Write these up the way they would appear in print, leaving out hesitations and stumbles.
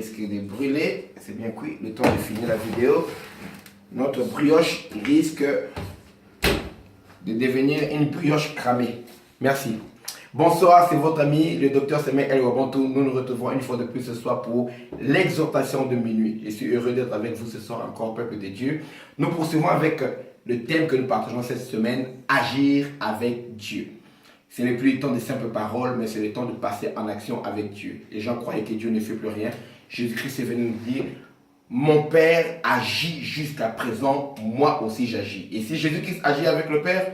risque de brûler. C'est bien cuit, le temps de finir la vidéo. Notre brioche risque de devenir une brioche cramée. Merci. Bonsoir, c'est votre ami, le docteur Samuel El Wabantou. Nous nous retrouvons une fois de plus ce soir pour l'exhortation de minuit. Je suis heureux d'être avec vous ce soir encore, peuple de Dieu. Nous poursuivons avec le thème que nous partageons cette semaine, agir avec Dieu. Ce n'est plus le temps de simples paroles, mais c'est le temps de passer en action avec Dieu. Les gens croyaient que Dieu ne fait plus rien. Jésus-Christ est venu nous dire, mon Père agit jusqu'à présent, moi aussi j'agis. Et si Jésus-Christ agit avec le Père,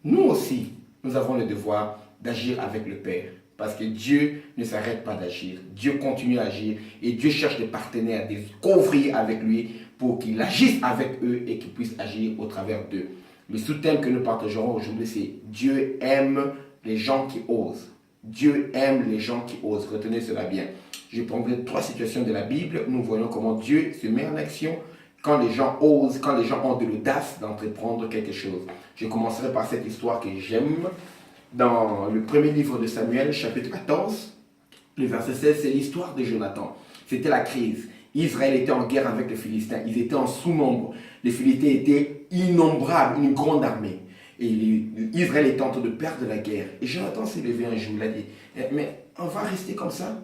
nous aussi, nous avons le devoir d'agir avec le Père. Parce que Dieu ne s'arrête pas d'agir. Dieu continue à agir. Et Dieu cherche des partenaires, des co-ouvriers avec lui pour qu'il agisse avec eux et qu'il puisse agir au travers d'eux. Le sous-thème que nous partagerons aujourd'hui, c'est Dieu aime les gens qui osent. Dieu aime les gens qui osent. Retenez cela bien. Je prendrai 3 situations de la Bible. Nous voyons comment Dieu se met en action quand les gens osent, quand les gens ont de l'audace d'entreprendre quelque chose. Je commencerai par cette histoire que j'aime. Dans le premier livre de Samuel, chapitre 14, le verset 16, c'est l'histoire de Jonathan. C'était la crise. Israël était en guerre avec les Philistins. Ils étaient en sous-nombre. Les Philistins étaient innombrables, une grande armée. Et Israël était en train de perdre la guerre. Et Jonathan s'est levé un jour, il a dit, mais on va rester comme ça?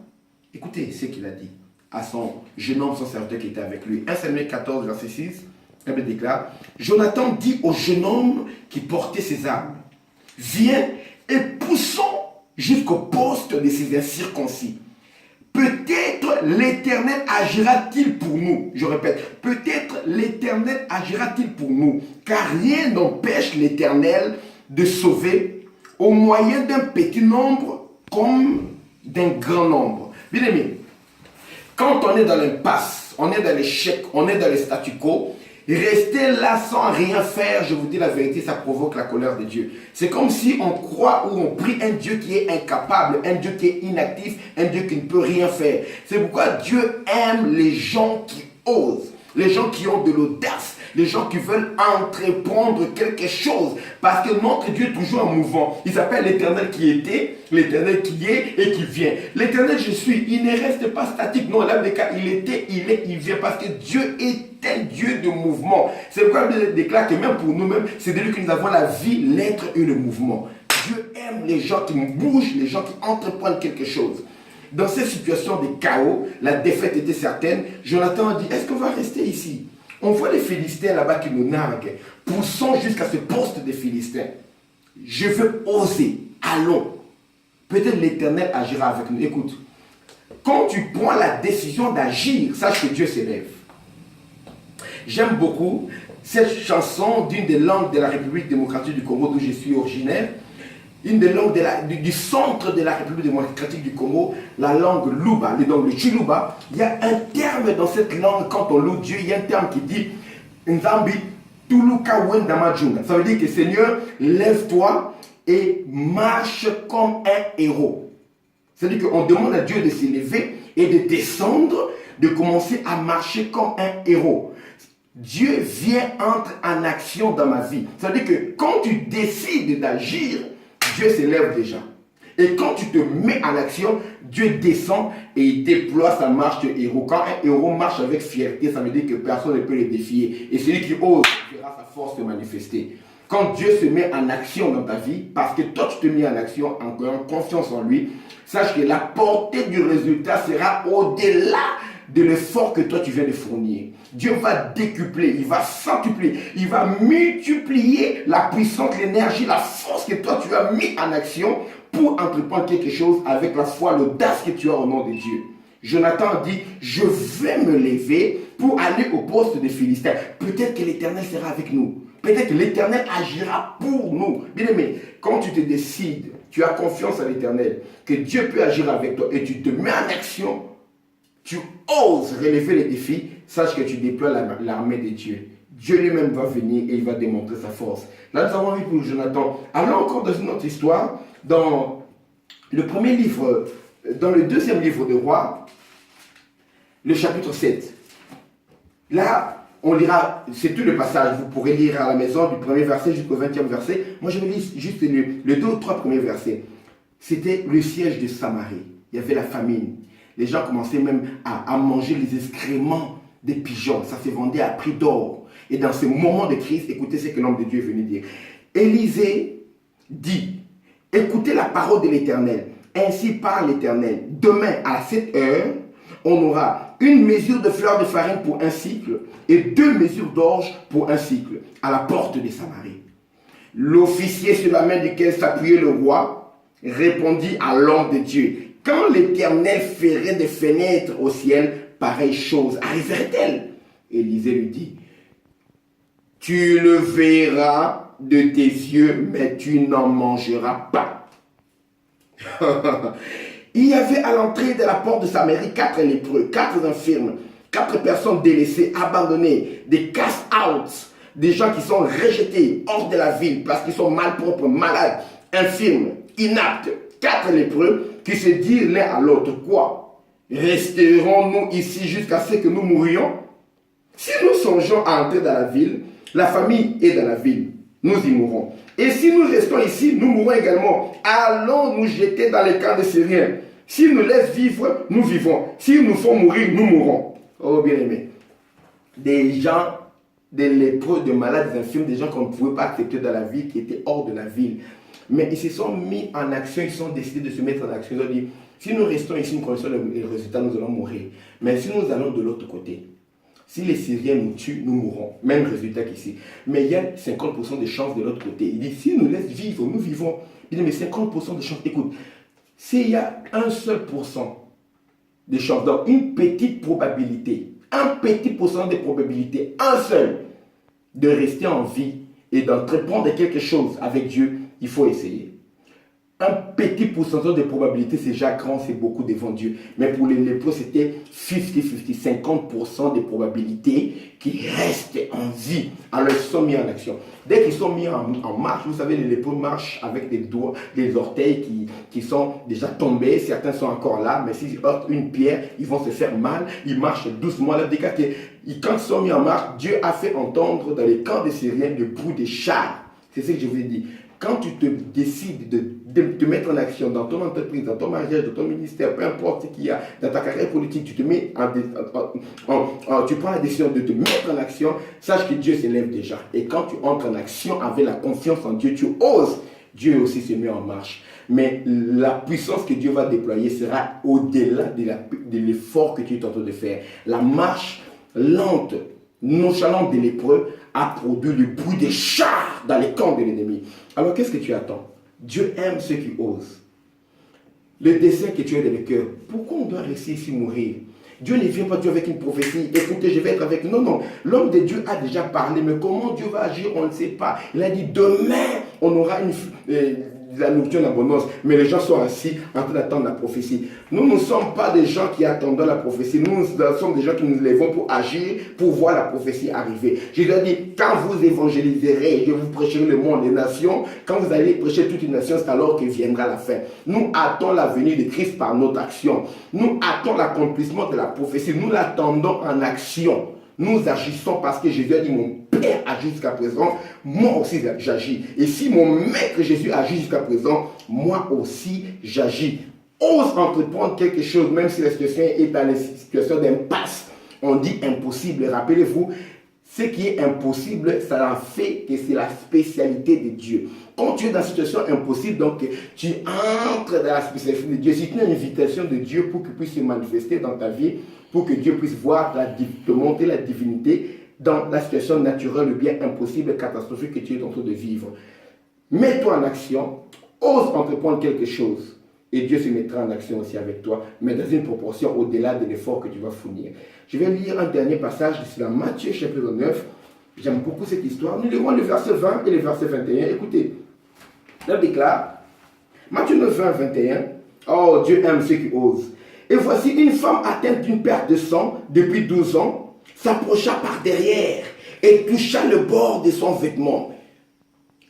Écoutez ce qu'il a dit à son jeune homme, son serviteur qui était avec lui. 1 Samuel 14, verset 6, la Bible déclare, Jonathan dit au jeune homme qui portait ses armes, viens et poussons jusqu'au poste de ces incirconcis. Peut-être l'Éternel agira-t-il pour nous. Je répète, peut-être l'Éternel agira-t-il pour nous, car rien n'empêche l'Éternel de sauver au moyen d'un petit nombre comme d'un grand nombre. Bien aimé, quand on est dans l'impasse, on est dans l'échec, on est dans le statu quo, rester là sans rien faire, je vous dis la vérité, ça provoque la colère de Dieu. C'est comme si on croit ou on prie un Dieu qui est incapable, un Dieu qui est inactif, un Dieu qui ne peut rien faire. C'est pourquoi Dieu aime les gens qui osent, les gens qui ont de l'audace, les gens qui veulent entreprendre quelque chose. Parce que notre Dieu est toujours en mouvement. Il s'appelle l'Éternel qui était, l'Éternel qui est et qui vient. L'Éternel je suis, il ne reste pas statique. Non, là, il était, il est, il vient. Parce que Dieu est un Dieu de mouvement. C'est pourquoi il déclare que même pour nous-mêmes, c'est de lui que nous avons la vie, l'être et le mouvement. Dieu aime les gens qui bougent, les gens qui entreprennent quelque chose. Dans cette situation de chaos, la défaite était certaine. Jonathan a dit, est-ce qu'on va rester ici? On voit les Philistins là-bas qui nous narguent. Poussons jusqu'à ce poste des Philistins. Je veux oser. Allons. Peut-être l'Éternel agira avec nous. Écoute, quand tu prends la décision d'agir, sache que Dieu s'élève. J'aime beaucoup cette chanson d'une des langues de la République démocratique du Congo d'où je suis originaire. Une des langues du centre de la République démocratique du Congo, la langue Luba, donc le Chiluba. Il y a un terme dans cette langue, quand on loue Dieu, il y a un terme qui dit Nzambi Tuluka Wendamajunga. Ça veut dire que Seigneur, lève-toi et marche comme un héros. C'est-à-dire qu'on demande à Dieu de s'élever et de descendre, de commencer à marcher comme un héros. Dieu vient entrer en action dans ma vie. Ça veut dire que quand tu décides d'agir, Dieu s'élève déjà. Et quand tu te mets en action, Dieu descend et il déploie sa marche de héros. Quand un héros marche avec fierté, ça veut dire que personne ne peut le défier. Et celui qui ose verra sa force se manifester. Quand Dieu se met en action dans ta vie, parce que toi tu te mets en action, en confiance en lui, sache que la portée du résultat sera au-delà de l'effort que toi tu viens de fournir. Dieu va décupler, il va centuplier, il va multiplier la puissance, l'énergie, la force que toi tu as mis en action pour entreprendre quelque chose avec la foi, l'audace que tu as au nom de Dieu. Jonathan dit, je vais me lever pour aller au poste des Philistins. Peut-être que l'Éternel sera avec nous. Peut-être que l'Éternel agira pour nous. Bien aimé, quand tu te décides, tu as confiance en l'Éternel, que Dieu peut agir avec toi et tu te mets en action, tu oses relever les défis, sache que tu déploies l'armée de Dieu. Dieu lui-même va venir et il va démontrer sa force. Là, nous avons vu pour Jonathan. Allons encore dans une autre histoire, dans le premier livre, dans le deuxième livre de Rois, le chapitre 7. Là, on lira, c'est tout le passage, vous pourrez lire à la maison du premier verset jusqu'au 20e verset. Moi, je vais lire juste les 2 ou 3 premiers versets. C'était le siège de Samarie. Il y avait la famine. Les gens commençaient même à manger les excréments des pigeons. Ça se vendait à prix d'or. Et dans ce moment de crise, écoutez ce que l'homme de Dieu est venu dire. Élisée dit, écoutez la parole de l'Éternel. Ainsi parle l'Éternel. Demain à cette heure, on aura une mesure de fleur de farine pour un cycle et 2 mesures d'orge pour un cycle à la porte de Samarie. L'officier sur la main duquel s'appuyait le roi répondit à l'homme de Dieu. Quand l'Éternel ferait des fenêtres au ciel, pareille chose arriverait-elle? Élisée lui dit, tu le verras de tes yeux, mais tu n'en mangeras pas. Il y avait à l'entrée de la porte de Samarie 4 lépreux, 4 infirmes, 4 personnes délaissées, abandonnées, des cast-outs, des gens qui sont rejetés hors de la ville parce qu'ils sont malpropres, malades, infirmes, inaptes. 4 lépreux qui se disent l'un à l'autre, quoi? Resterons-nous ici jusqu'à ce que nous mourions? Si nous songeons à entrer dans la ville, la famille est dans la ville, nous y mourrons. Et si nous restons ici, nous mourrons également. Allons nous jeter dans les camps des Syriens. S'ils nous laissent vivre, nous vivons. S'ils nous font mourir, nous mourrons. Oh bien aimé. Des gens, des lépreux, des malades, des infirmes, des gens qu'on ne pouvait pas accepter dans la ville, qui étaient hors de la ville. Mais ils se sont mis en action, ils sont décidés de se mettre en action. Ils ont dit, si nous restons ici, nous connaissons les résultats, nous allons mourir. Mais si nous allons de l'autre côté, si les Syriens nous tuent, nous mourrons. Même résultat qu'ici. Mais il y a 50% de chances de l'autre côté. Il dit, s'ils nous laissent vivre, nous vivons. Il dit, mais 50% de chances. Écoute, s'il y a un seul pourcent de chances, donc une petite probabilité, un petit pourcent de probabilité, un seul, de rester en vie et d'entreprendre quelque chose avec Dieu, il faut essayer. Un petit pourcentage de probabilité, c'est déjà grand, c'est beaucoup devant Dieu. Mais pour les lépreux, c'était 50-50, 50% de probabilité qui restent en vie. Alors ils sont mis en action. Dès qu'ils sont mis en marche, vous savez, les lépreux marchent avec des doigts, des orteils qui sont déjà tombés. Certains sont encore là, mais s'ils heurtent une pierre, ils vont se faire mal. Ils marchent doucement. Là, quand ils sont mis en marche, Dieu a fait entendre dans les camps des Syriens le bruit des chars. C'est ce que je vous ai dit. Quand tu te décides de te mettre en action dans ton entreprise, dans ton mariage, dans ton ministère, peu importe ce qu'il y a, dans ta carrière politique, tu prends la décision de te mettre en action, sache que Dieu s'élève déjà. Et quand tu entres en action avec la confiance en Dieu, tu oses, Dieu aussi se met en marche. Mais la puissance que Dieu va déployer sera au-delà de l'effort que tu es en train de faire. La marche lente, nonchalante des lépreux a produit le bruit des chars dans les camps de l'ennemi. Alors qu'est-ce que tu attends? Dieu aime ceux qui osent. Le dessein que tu as dans le cœur, pourquoi on doit rester ici mourir? Dieu ne vient pas Dieu avec une prophétie. Écoutez, je vais être avec... Non, non. L'homme de Dieu a déjà parlé, mais comment Dieu va agir, on ne sait pas. Il a dit, demain, on aura la nourriture en abondance. Mais les gens sont assis en train d'attendre la prophétie. Nous ne sommes pas des gens qui attendent la prophétie. Nous sommes des gens qui nous lèvons pour agir, pour voir la prophétie arriver. Jésus a dit, quand vous évangéliserez, je vous prêcherai le monde des nations. Quand vous allez prêcher toute une nation, c'est alors que viendra la fin. Nous attendons la venue de Christ par notre action. Nous attendons l'accomplissement de la prophétie. Nous l'attendons en action. Nous agissons parce que Jésus a dit, mon Père agit jusqu'à présent, moi aussi j'agis. Et si mon Maître Jésus agit jusqu'à présent, moi aussi j'agis. Ose entreprendre quelque chose, même si la situation est dans une situation d'impasse. On dit impossible. Rappelez-vous, ce qui est impossible, ça en fait que c'est la spécialité de Dieu. Quand tu es dans une situation impossible, donc tu entres dans la spécialité de Dieu. Si tu as une invitation de Dieu pour qu'il puisse se manifester dans ta vie, pour que Dieu puisse voir, te montrer la divinité dans la situation naturelle ou bien impossible, catastrophique que tu es en train de vivre. Mets-toi en action, ose entreprendre quelque chose et Dieu se mettra en action aussi avec toi, mais dans une proportion au-delà de l'effort que tu vas fournir. Je vais lire un dernier passage, c'est dans Matthieu chapitre 9. J'aime beaucoup cette histoire. Nous lirons le verset 20 et le verset 21. Écoutez, il déclare, Matthieu 9, 20, 21, oh, Dieu aime ceux qui osent. Et voici une femme atteinte d'une perte de sang depuis 12 ans, s'approcha par derrière et toucha le bord de son vêtement.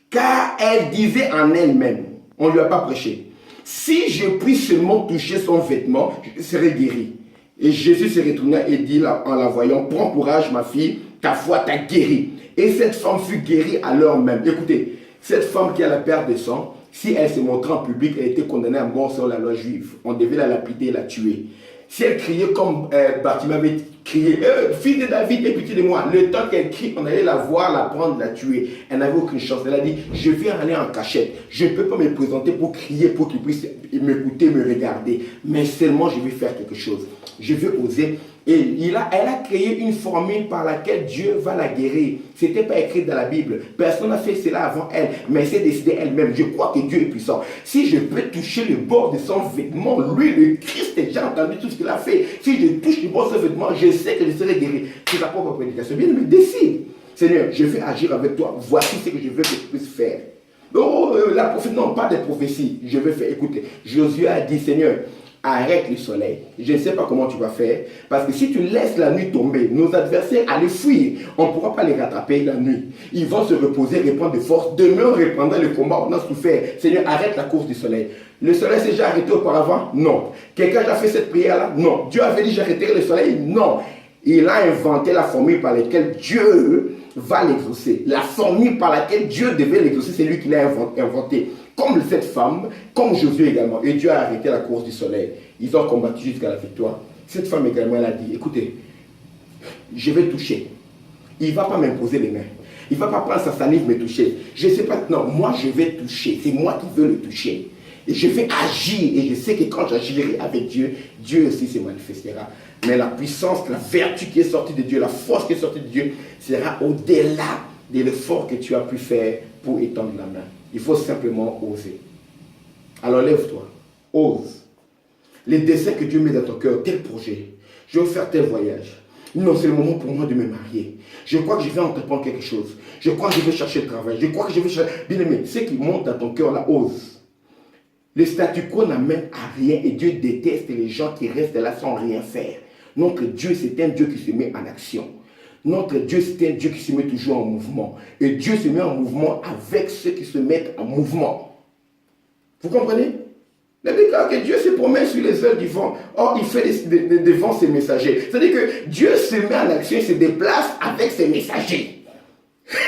Car elle disait en elle-même, on ne lui a pas prêché, si je puis seulement toucher son vêtement, je serai guéri. Et Jésus se retourna et dit en la voyant, prends courage ma fille, ta foi t'a guéri. Et cette femme fut guérie à l'heure même. Écoutez, cette femme qui a la perte de sang, Si elle se montrait en public, elle était condamnée à mort selon la loi juive. On devait la lapider et la tuer. Si elle criait comme Bartimée avait crié, fils de David, aie pitié de moi. Le temps qu'elle crie, on allait la voir, la prendre, la tuer. Elle n'avait aucune chance. Elle a dit, je vais aller en cachette. Je ne peux pas me présenter pour crier, pour qu'ils puissent m'écouter, me regarder. Mais seulement, je vais faire quelque chose. Je vais oser. Et elle a créé une formule par laquelle Dieu va la guérir. Ce n'était pas écrit dans la Bible. Personne n'a fait cela avant elle. Mais elle s'est décidée elle-même. Je crois que Dieu est puissant. Si je peux toucher le bord de son vêtement, lui, le Christ, j'ai entendu tout ce qu'il a fait. Si je touche le bord de son vêtement, je sais que je serai guéri. C'est sa propre prédication. Bien, mais décide. Seigneur, je vais agir avec toi. Voici ce que je veux que tu puisses faire. Oh, la prophétie, non, pas de prophétie. Je vais faire. Écoutez, Josué a dit, Seigneur, arrête le soleil. Je ne sais pas comment tu vas faire. Parce que si tu laisses la nuit tomber, nos adversaires allaient fuir. On ne pourra pas les rattraper la nuit. Ils vont se reposer, reprendre de force. Demain, on reprendra le combat. On a souffert. Seigneur, arrête la course du soleil. Le soleil s'est déjà arrêté auparavant? Non. Quelqu'un a déjà fait cette prière-là? Non. Dieu avait dit j'arrêterai le soleil? Non. Il a inventé la formule par laquelle Dieu va l'exaucer. La formule par laquelle Dieu devait l'exaucer, c'est lui qui l'a inventé. Comme cette femme, comme Josué également. Et Dieu a arrêté la course du soleil. Ils ont combattu jusqu'à la victoire. Cette femme également, elle a dit, écoutez, je vais toucher. Il ne va pas m'imposer les mains. Il ne va pas prendre sa salive me toucher. Je ne sais pas, non, moi je vais toucher. C'est moi qui veux le toucher. Et je vais agir. Et je sais que quand j'agirai avec Dieu, Dieu aussi se manifestera. Mais la puissance, la vertu qui est sortie de Dieu, la force qui est sortie de Dieu, sera au-delà de l'effort que tu as pu faire pour étendre la main. Il faut simplement oser. Alors lève-toi, ose. Les desseins que Dieu met dans ton cœur, tel projet, je vais faire tel voyage. Non, c'est le moment pour moi de me marier. Je crois que je vais entreprendre quelque chose. Je crois que je vais chercher le travail. Je crois que je vais chercher... Bien aimé, ce qui monte dans ton cœur là, ose. Le statu quo n'amène à rien et Dieu déteste les gens qui restent là sans rien faire. Notre Dieu, c'est un Dieu qui se met en action. Notre Dieu, c'est un Dieu qui se met toujours en mouvement. Et Dieu se met en mouvement avec ceux qui se mettent en mouvement. Vous comprenez? La Bible dit que Dieu se promène sur les ailes du vent. Or, il fait des vents ses messagers. C'est-à-dire que Dieu se met en action, il se déplace avec ses messagers.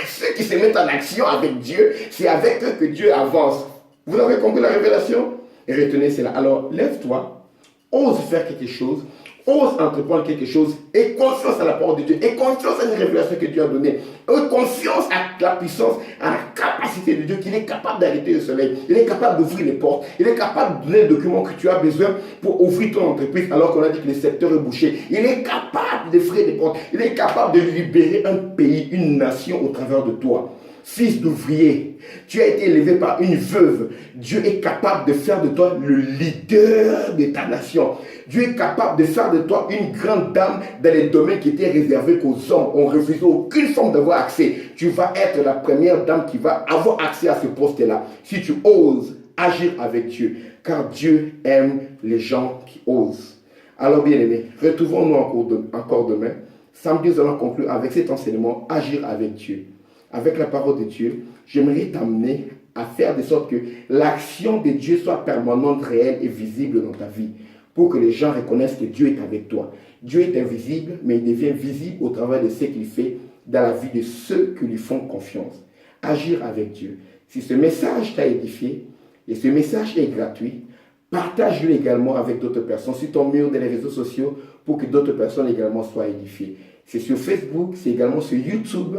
Ceux qui se mettent en action avec Dieu, c'est avec eux que Dieu avance. Vous avez compris la révélation? Et retenez cela. Alors, lève-toi, ose faire quelque chose, ose entreprendre quelque chose, et confiance à la parole de Dieu, et confiance à une révélation que Dieu a donnée, et confiance à la puissance, à la capacité de Dieu, qu'il est capable d'arrêter le soleil, il est capable d'ouvrir les portes, il est capable de donner les documents que tu as besoin pour ouvrir ton entreprise, alors qu'on a dit que le secteur est bouché. Il est capable d'ouvrir les portes, il est capable de libérer un pays, une nation au travers de toi. Fils d'ouvrier, tu as été élevé par une veuve. Dieu est capable de faire de toi le leader de ta nation. Dieu est capable de faire de toi une grande dame dans les domaines qui étaient réservés qu'aux hommes. On ne refusait aucune forme d'avoir accès. Tu vas être la première dame qui va avoir accès à ce poste-là. Si tu oses agir avec Dieu. Car Dieu aime les gens qui osent. Alors bien aimés, retrouvons-nous encore demain. Samedi, nous allons conclure avec cet enseignement, agir avec Dieu. Avec la parole de Dieu, j'aimerais t'amener à faire de sorte que l'action de Dieu soit permanente, réelle et visible dans ta vie, pour que les gens reconnaissent que Dieu est avec toi. Dieu est invisible, mais il devient visible au travers de ce qu'il fait dans la vie de ceux qui lui font confiance. Agir avec Dieu. Si ce message t'a édifié, et ce message est gratuit, partage-le également avec d'autres personnes sur ton mur des réseaux sociaux pour que d'autres personnes également soient édifiées. C'est sur Facebook, c'est également sur YouTube.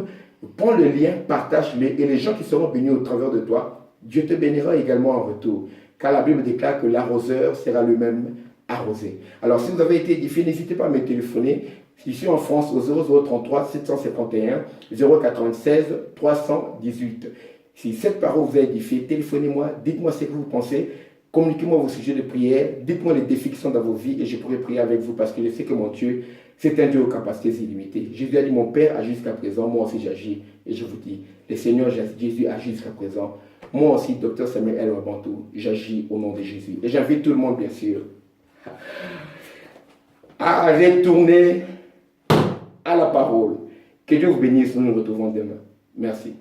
Prends le lien, partage-le et les gens qui seront bénis au travers de toi, Dieu te bénira également en retour. Car la Bible déclare que l'arroseur sera lui-même arrosé. Alors si vous avez été édifié, n'hésitez pas à me téléphoner. Je suis en France au 0033 751 096 318. Si cette parole vous a édifié, téléphonez-moi, dites-moi ce que vous pensez. Communiquez-moi vos sujets de prière, dites-moi les défis qui sont dans vos vies et je pourrai prier avec vous parce que je sais que mon Dieu, c'est un Dieu aux capacités illimitées. Jésus a dit, mon Père agit jusqu'à présent, moi aussi j'agis. Et je vous dis, le Seigneur Jésus agit jusqu'à présent. Moi aussi, Dr Samuel El Wabantou, j'agis au nom de Jésus. Et j'invite tout le monde, bien sûr, à retourner à la parole. Que Dieu vous bénisse, nous nous retrouvons demain. Merci.